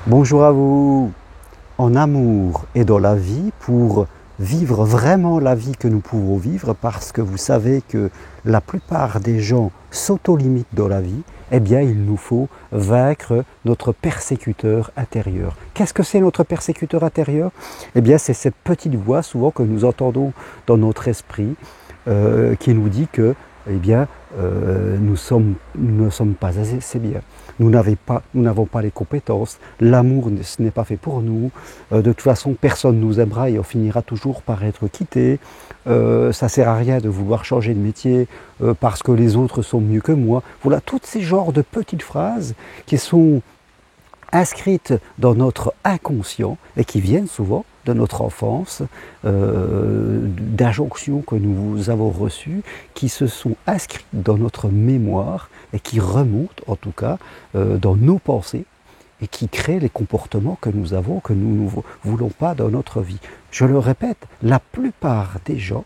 Bonjour à vous. En amour et dans la vie, pour vivre vraiment la vie que nous pouvons vivre, parce que vous savez que la plupart des gens s'auto-limitent dans la vie, eh bien il nous faut vaincre notre persécuteur intérieur. Qu'est-ce que c'est notre persécuteur intérieur? Eh bien c'est cette petite voix souvent que nous entendons dans notre esprit qui nous dit que eh bien, nous ne sommes pas assez bien. Nous n'avons pas les compétences. L'amour, ce n'est pas fait pour nous. De toute façon, personne ne nous aimera et on finira toujours par être quitté. Ça ne sert à rien de vouloir changer de métier parce que les autres sont mieux que moi. Voilà, tous ces genres de petites phrases qui sont inscrites dans notre inconscient et qui viennent souvent de notre enfance, d'injonctions que nous avons reçues, qui se sont inscrites dans notre mémoire et qui remontent en tout cas dans nos pensées et qui créent les comportements que nous avons, que nous ne voulons pas dans notre vie. Je le répète, la plupart des gens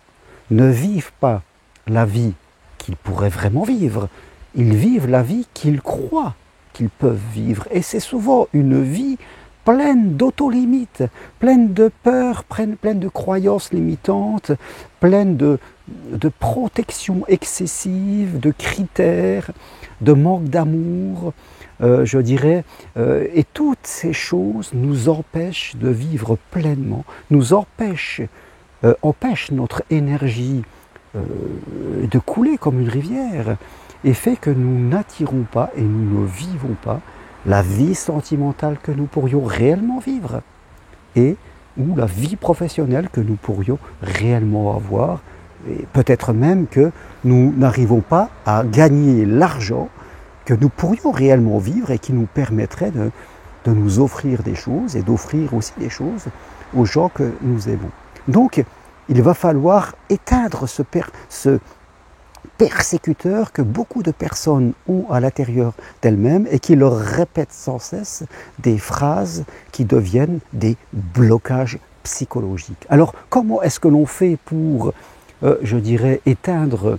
ne vivent pas la vie qu'ils pourraient vraiment vivre, ils vivent la vie qu'ils croient qu'ils peuvent vivre. Et c'est souvent une vie pleine d'auto-limites, pleine de peurs, pleine de croyances limitantes, pleine de protection excessive, de critères, de manque d'amour, je dirais. Et toutes ces choses nous empêchent de vivre pleinement, nous empêchent notre énergie de couler comme une rivière, et fait que nous n'attirons pas et nous ne vivons pas la vie sentimentale que nous pourrions réellement vivre et ou la vie professionnelle que nous pourrions réellement avoir. Et peut-être même que nous n'arrivons pas à gagner l'argent que nous pourrions réellement vivre et qui nous permettrait de nous offrir des choses et d'offrir aussi des choses aux gens que nous aimons. Donc, il va falloir éteindre ce persécuteur que beaucoup de personnes ont à l'intérieur d'elles-mêmes et qui leur répètent sans cesse des phrases qui deviennent des blocages psychologiques. Alors, comment est-ce que l'on fait pour, je dirais, éteindre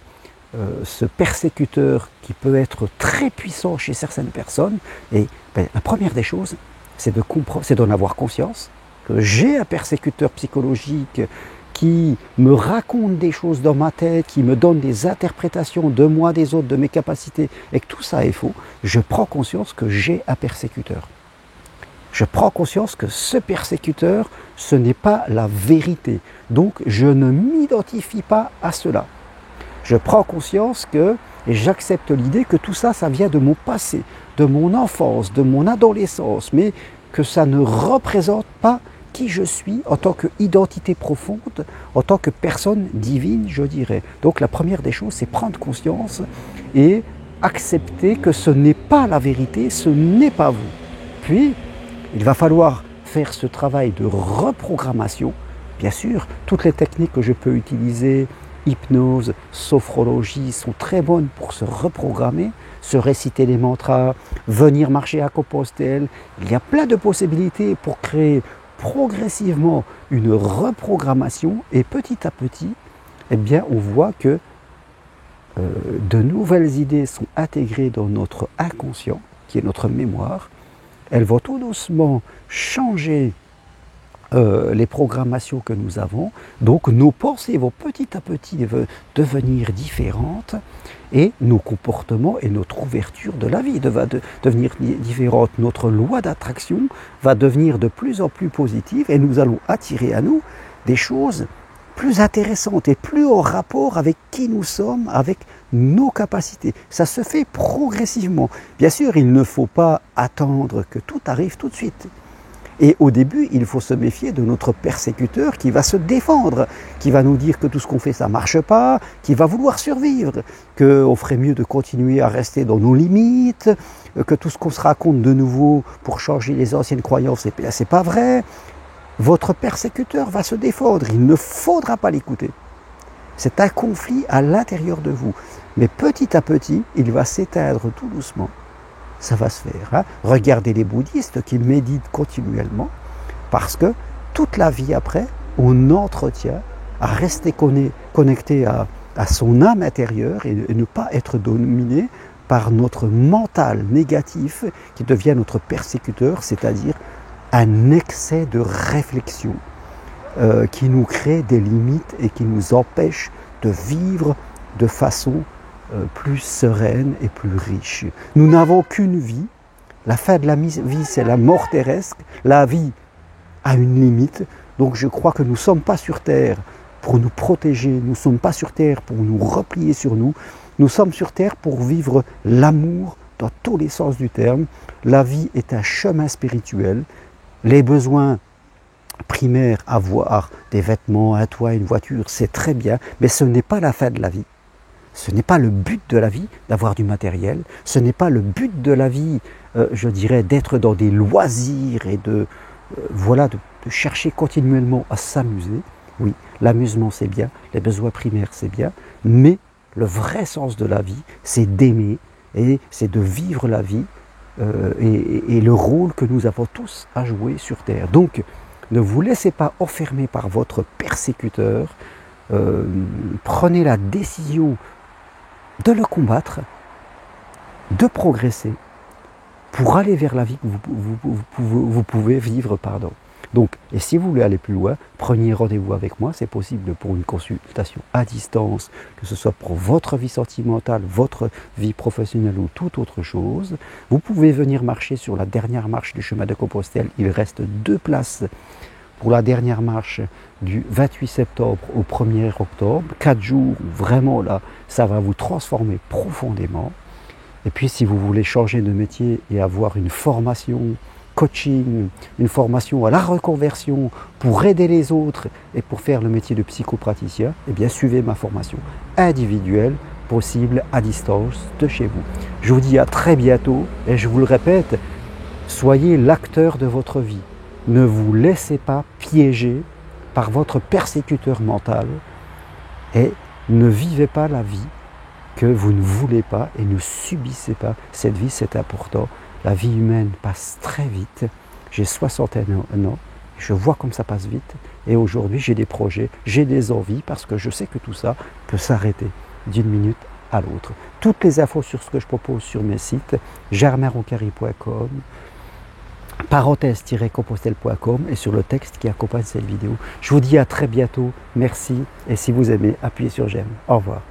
ce persécuteur qui peut être très puissant chez certaines personnes? Et la première des choses, c'est d'en avoir conscience que j'ai un persécuteur psychologique qui me raconte des choses dans ma tête, qui me donne des interprétations de moi, des autres, de mes capacités, et que tout ça est faux. Je prends conscience que j'ai un persécuteur. Je prends conscience que ce persécuteur, ce n'est pas la vérité. Donc je ne m'identifie pas à cela. Je prends conscience que, et j'accepte l'idée que tout ça, ça vient de mon passé, de mon enfance, de mon adolescence, mais que ça ne représente pas qui je suis en tant qu'identité profonde, en tant que personne divine, je dirais. Donc la première des choses, c'est prendre conscience et accepter que ce n'est pas la vérité, ce n'est pas vous. Puis, il va falloir faire ce travail de reprogrammation. Bien sûr, toutes les techniques que je peux utiliser, hypnose, sophrologie, sont très bonnes pour se reprogrammer, se réciter les mantras, venir marcher à Compostelle. Il y a plein de possibilités pour créer progressivement une reprogrammation, et petit à petit, eh bien, on voit que de nouvelles idées sont intégrées dans notre inconscient, qui est notre mémoire. Elles vont tout doucement changer les programmations que nous avons. Donc nos pensées vont petit à petit devenir différentes et nos comportements et notre ouverture de la vie va devenir différente. Notre loi d'attraction va devenir de plus en plus positive et nous allons attirer à nous des choses plus intéressantes et plus en rapport avec qui nous sommes, avec nos capacités. Ça se fait progressivement. Bien sûr, il ne faut pas attendre que tout arrive tout de suite. Et au début, il faut se méfier de notre persécuteur qui va se défendre, qui va nous dire que tout ce qu'on fait, ça ne marche pas, qui va vouloir survivre, qu'on ferait mieux de continuer à rester dans nos limites, que tout ce qu'on se raconte de nouveau pour changer les anciennes croyances, c'est pas vrai. Votre persécuteur va se défendre, il ne faudra pas l'écouter. C'est un conflit à l'intérieur de vous. Mais petit à petit, il va s'éteindre tout doucement. Ça va se faire. Hein. Regardez les bouddhistes qui méditent continuellement, parce que toute la vie après, on entretient à rester connecté à son âme intérieure et ne pas être dominé par notre mental négatif qui devient notre persécuteur, c'est-à-dire un excès de réflexion qui nous crée des limites et qui nous empêche de vivre de façon plus sereine et plus riche. Nous n'avons qu'une vie. La fin de la vie, c'est la mort terrestre. La vie a une limite. Donc je crois que nous ne sommes pas sur Terre pour nous protéger. Nous ne sommes pas sur Terre pour nous replier sur nous. Nous sommes sur Terre pour vivre l'amour dans tous les sens du terme. La vie est un chemin spirituel. Les besoins primaires, avoir des vêtements, un toit, une voiture, c'est très bien, mais ce n'est pas la fin de la vie. Ce n'est pas le but de la vie d'avoir du matériel. Ce n'est pas le but de la vie, je dirais, d'être dans des loisirs et de chercher continuellement à s'amuser. Oui, l'amusement c'est bien, les besoins primaires c'est bien, mais le vrai sens de la vie, c'est d'aimer et c'est de vivre la vie et le rôle que nous avons tous à jouer sur Terre. Donc, ne vous laissez pas enfermer par votre persécuteur. Prenez la décision de le combattre, de progresser pour aller vers la vie que vous pouvez vivre. Donc, et si vous voulez aller plus loin, prenez rendez-vous avec moi, c'est possible pour une consultation à distance, que ce soit pour votre vie sentimentale, votre vie professionnelle ou toute autre chose. Vous pouvez venir marcher sur la dernière marche du chemin de Compostelle, il reste 2 places pour la dernière marche du 28 septembre au 1er octobre, 4 jours où vraiment là, ça va vous transformer profondément. Et puis si vous voulez changer de métier et avoir une formation coaching, une formation à la reconversion pour aider les autres et pour faire le métier de psychopraticien, eh bien suivez ma formation individuelle, possible à distance de chez vous. Je vous dis à très bientôt et je vous le répète, soyez l'acteur de votre vie. Ne vous laissez pas piéger par votre persécuteur mental et ne vivez pas la vie que vous ne voulez pas et ne subissez pas. Cette vie, c'est important. La vie humaine passe très vite. J'ai 61 ans, je vois comme ça passe vite. Et aujourd'hui, j'ai des projets, j'ai des envies parce que je sais que tout ça peut s'arrêter d'une minute à l'autre. Toutes les infos sur ce que je propose sur mes sites, germainroncari.com, parenthèse-compostelle.com et sur le texte qui accompagne cette vidéo. Je vous dis à très bientôt, merci et si vous aimez, appuyez sur j'aime. Au revoir.